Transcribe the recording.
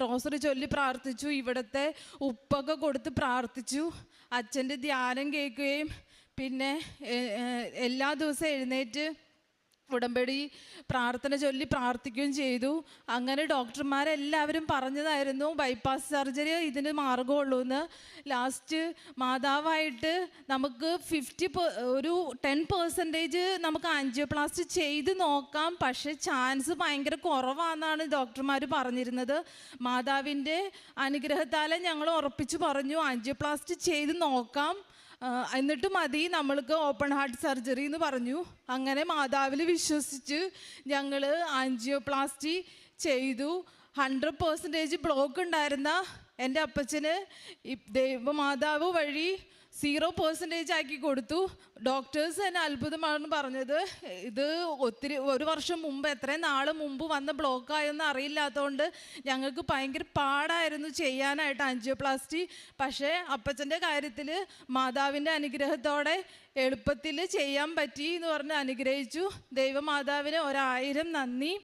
Rosary ചൊല്ലി പ്രാർത്ഥിച്ചു, ഇവിടുത്തെ ഉപ്പൊക്കെ കൊടുത്ത് പ്രാർത്ഥിച്ചു. അച്ഛൻ്റെ ധ്യാനം കേൾക്കുകയും പിന്നെ എല്ലാ ദിവസവും എഴുന്നേറ്റ് ഉടമ്പടി പ്രാർത്ഥന ചൊല്ലി പ്രാർത്ഥിക്കുകയും ചെയ്തു. അങ്ങനെ ഡോക്ടർമാരെല്ലാവരും പറഞ്ഞതായിരുന്നു ബൈപ്പാസ് സർജറി ഇതിന് മാർഗമുള്ളൂ എന്ന്. ലാസ്റ്റ് മാതാവായിട്ട് നമുക്ക് 10% നമുക്ക് ആൻജിയോപ്ലാസ്റ്റി ചെയ്ത് നോക്കാം, പക്ഷേ ചാൻസ് ഭയങ്കര കുറവാണെന്നാണ് ഡോക്ടർമാർ പറഞ്ഞിരുന്നത്. മാതാവിൻ്റെ അനുഗ്രഹത്താലെ ഞങ്ങൾ ഉറപ്പിച്ചു പറഞ്ഞു ആൻജിയോപ്ലാസ്റ്റി ചെയ്ത് നോക്കാം, എന്നിട്ട് മതി നമ്മൾക്ക് ഓപ്പൺ ഹാർട്ട് സർജറി എന്ന് പറഞ്ഞു. അങ്ങനെ മാതാവിൽ വിശ്വസിച്ച് ഞങ്ങൾ ആൻജിയോപ്ലാസ്റ്റി ചെയ്തു. 100% ബ്ലോക്ക് ഉണ്ടായിരുന്ന എൻ്റെ അപ്പച്ചന് ദൈവമാതാവ് വഴി 0% ആക്കി കൊടുത്തു. ഡോക്ടേഴ്സ് തന്നെ അത്ഭുതമാണ് പറഞ്ഞത്. ഇത് ഒരു വർഷം മുമ്പ്, എത്രയും നാൾ മുമ്പ് വന്ന ബ്ലോക്കായൊന്നും അറിയില്ലാത്തതുകൊണ്ട് ഞങ്ങൾക്ക് ഭയങ്കര പാടായിരുന്നു ചെയ്യാനായിട്ട് ആൻജിയോപ്ലാസ്റ്റി. പക്ഷേ അപ്പച്ചൻ്റെ കാര്യത്തിൽ മാതാവിൻ്റെ അനുഗ്രഹത്തോടെ എളുപ്പത്തിൽ ചെയ്യാൻ പറ്റി എന്ന് പറഞ്ഞ് അനുഗ്രഹിച്ചു. ദൈവമാതാവിന് 1000 നന്ദി.